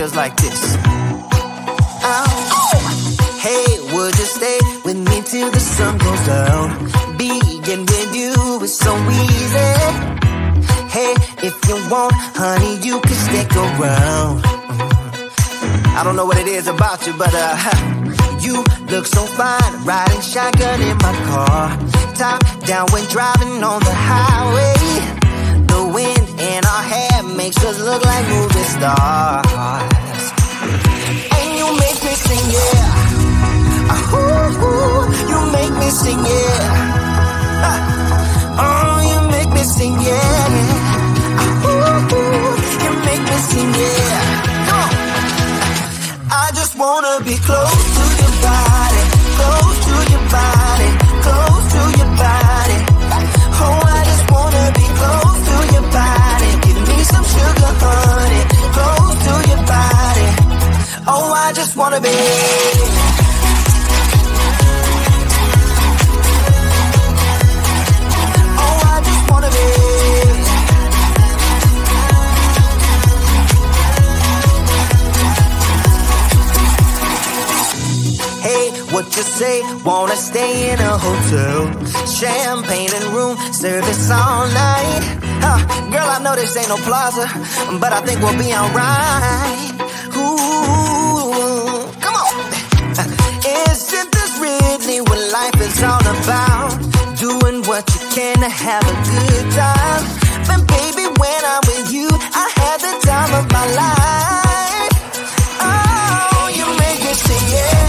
goes like this. Hey, would you stay with me till the sun goes down? Being with you is so easy. Hey, if you want, honey, you can stick around. I don't know what it is about you, but you look so fine, riding shotgun in my car. Top down when driving on the highway. The wind in our hair makes us look like movie stars. And you make me sing, yeah. Ooh, you make me sing, yeah. Oh, you make me sing, yeah. Ooh, you make me sing, yeah. Come on. I just wanna be close to your body, close to your body, close to your body. Oh, I just wanna be close to your body. Give me some sugar, honey, close to your body. Oh, I just wanna be. Oh, I just wanna be. What you say? Wanna stay in a hotel? Champagne and room service all night. Girl, I know this ain't no plaza, but I think we'll be alright. Ooh, come on. Isn't this really what life is all about? Doing what you can to have a good time. But baby, when I'm with you, I have the time of my life. Oh, you make me sing, yeah.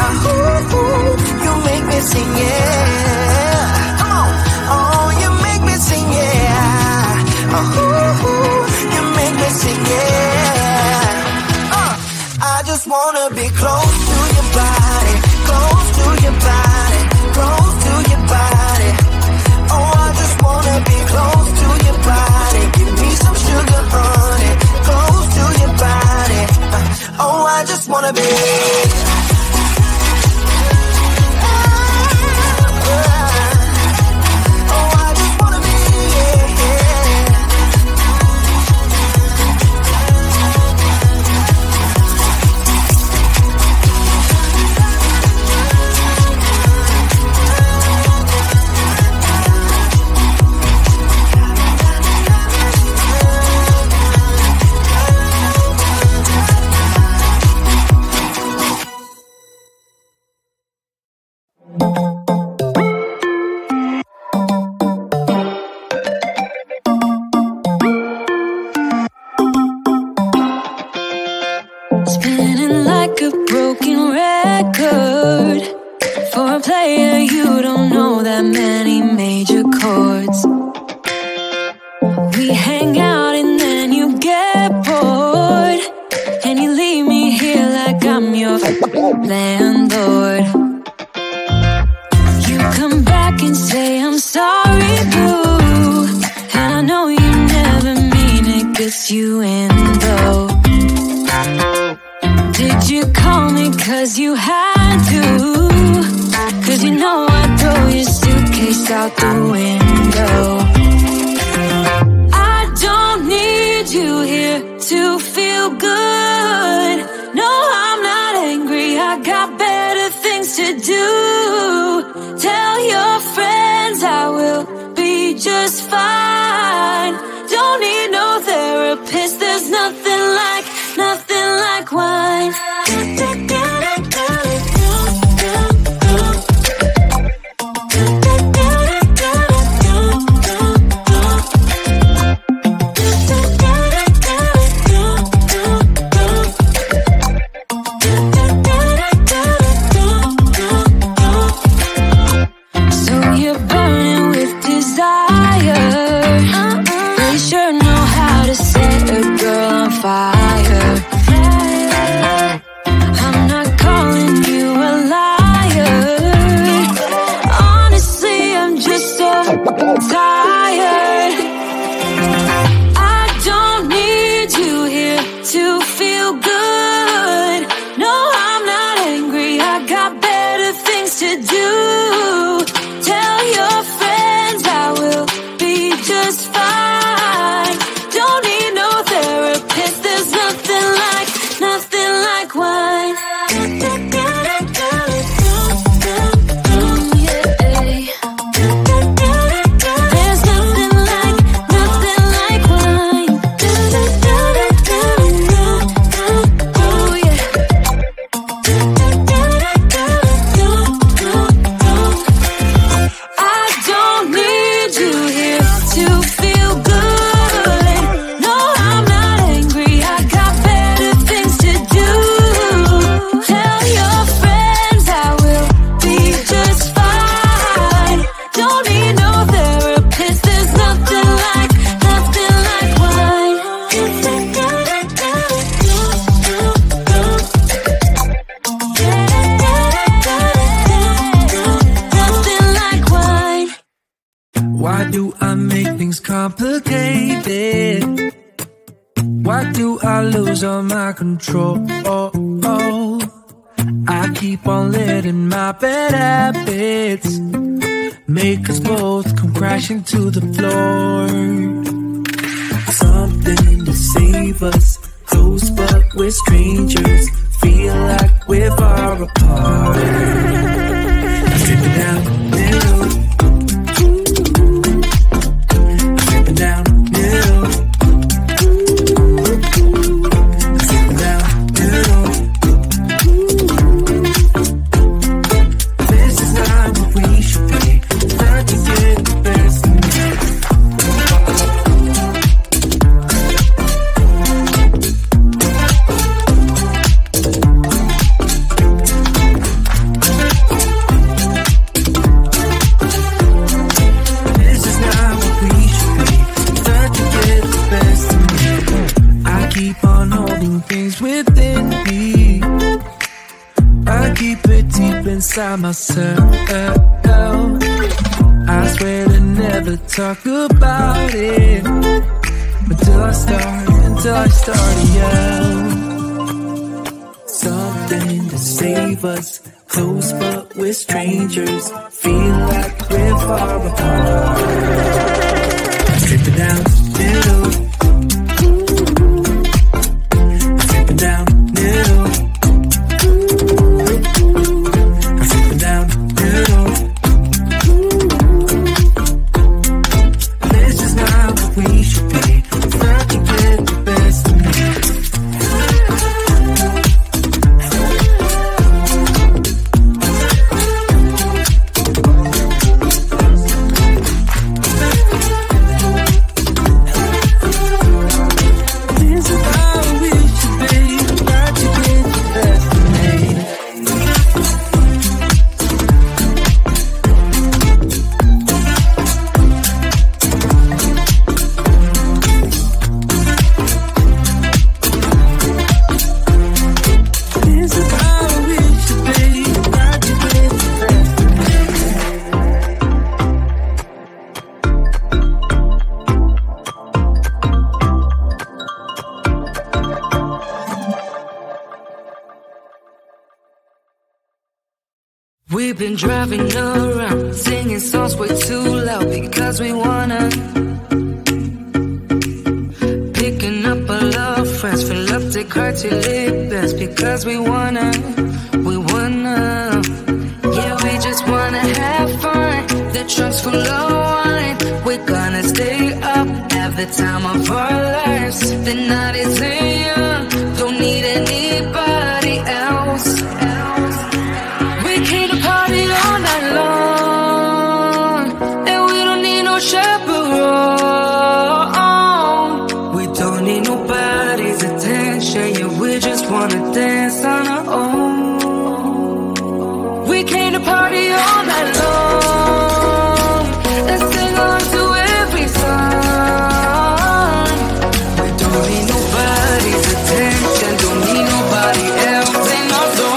Ooh, you make me sing, yeah. Come on. Oh, you make me sing, yeah. Ooh, you make me sing, yeah. I just wanna be close to your body, close to your body, close to your body. Oh, I just wanna be close to your body. Give me some sugar, honey, close to your body. Oh, I just wanna be. Spinning like a broken record. For a player, you don't know that many major chords. We hang out and then you get bored, and you leave me here like I'm your landlord. You come back and say I'm sorry, boo, and I know you never mean it, gets you in though. Did you call me cause you had to? Cause you know I'd throw your suitcase out the window. I don't need you here to feel good. No, I'm not angry, I got better things to do. Tell your friends I will be just fine. Don't need no therapist, there's nothing like wine. So you're burning with desire. You sure know how to set a girl on fire. I'm not calling you a liar. Honestly, I'm just so tired. I don't need you here to feel good. No, I'm not angry, I got better things to do. Tell your friends I will be just fine. Don't need no therapist, there's nothing like everything's complicated. Why do I lose all my control? I keep on letting my bad habits make us both come crashing to the floor. Something to save us, close but we're strangers. Feel like we're far apart. I'm dripping down middle. I'm dripping down middle. I'm dripping down middle. This is not what we should be. Trying to get the best of me. Keep on holding things within me. I keep it deep inside myself. I swear to never talk about it until I start to yell. Something to save us, close but we're strangers. Feel like we're far apart. Dripping down middle. Down middle. I'm slipping down middle. This is not what we should be. Trying to get the best of me. We've been driving around, singing songs way too loud because we wanna. Picking up all our friends, fill up the car till it bends because we wanna. Yeah, we just wanna have fun. The trunk's full of wine. We're gonna stay up, have the time of our lives. The night is young, don't need anybody else. We came to party all night long, and we don't need no chaperone. We don't need nobody's attention, yeah, we just wanna dance on our own. We came to party all night long, and sing on to every song. We don't need nobody's attention, don't need nobody else in our zone.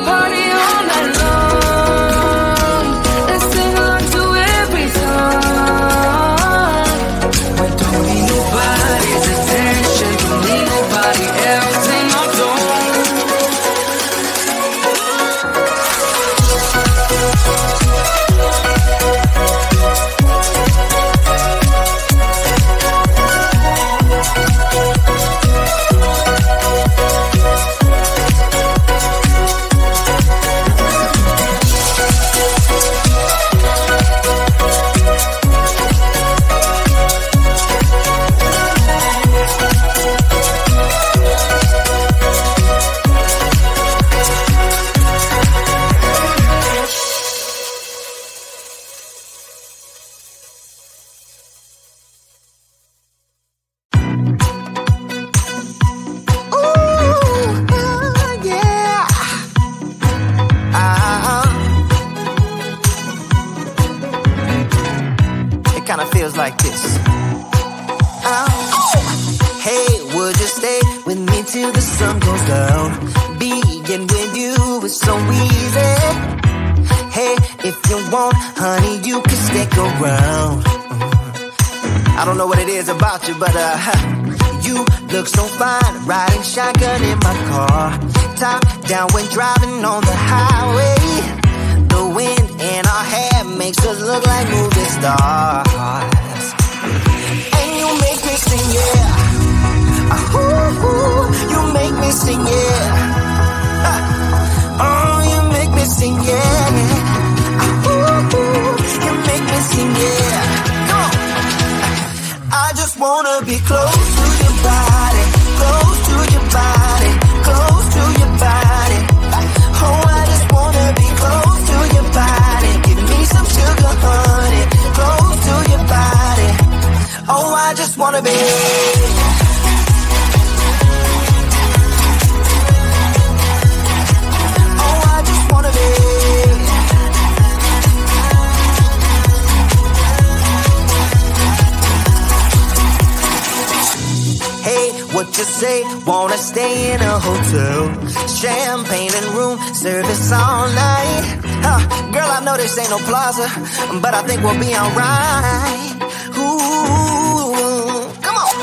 Party all night long and sing kinda feels like this. Hey, would you stay with me till the sun goes down? Being with you is so easy. Hey, if you want, honey, you can stick around. I don't know what it is about you, but you look so fine, riding shotgun in my car. Top down when driving on the highway. The wind in our hair makes us look like movie stars. And you make me sing, yeah. Ooh, you make me sing, yeah. Oh, you make me sing, yeah. Ooh, you make me sing, yeah. Come on. I just wanna be close to your body, close to your body, close to your body. Oh, I just wanna be close to your body. Give me some sugar, honey, close to your body. Oh, I just wanna be. What you say? Wanna stay in a hotel? Champagne and room service all night. Girl, I know this ain't no plaza, but I think we'll be alright. Ooh, come on.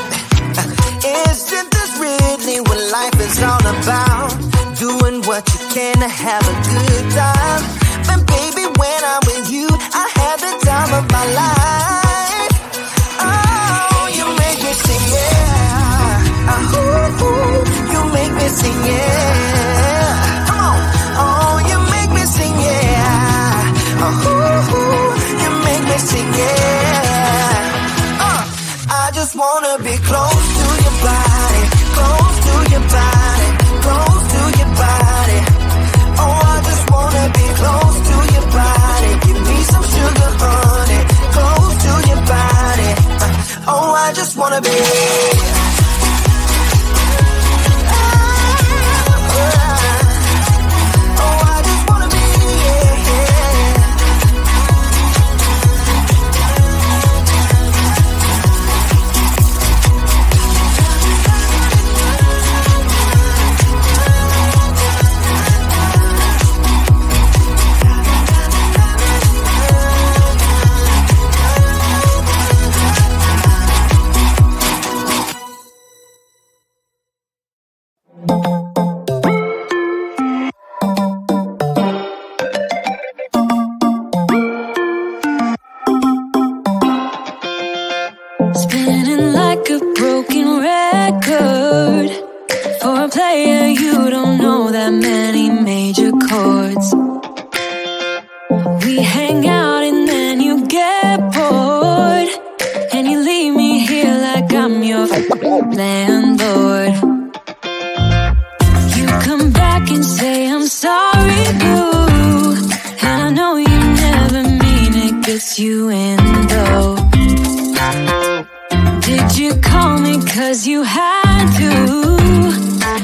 Isn't this really what life is all about? Doing what you can to have a good time. But baby, when I'm with you, I have the time of my life. Oh, you make me sing, yeah. Ooh, you make me sing, yeah. Come on. Oh, you make me sing, yeah. Ooh, you make me sing, yeah. I just wanna be close to your body, close to your body, close to your body. Oh, I just wanna be close to your body. Give me some sugar, honey, close to your body. Oh, I just wanna be. landlord. You come back and say I'm sorry, boo, and I know you never mean it, gets you in though. Did you call me cause you had to?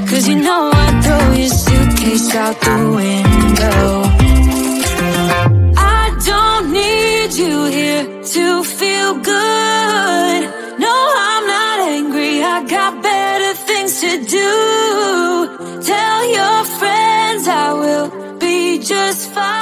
Cause you know I'd throw your suitcase out the window. I don't need you here to feel good. No, I'm not angry, I got better things to do. Tell your friends I will be just fine.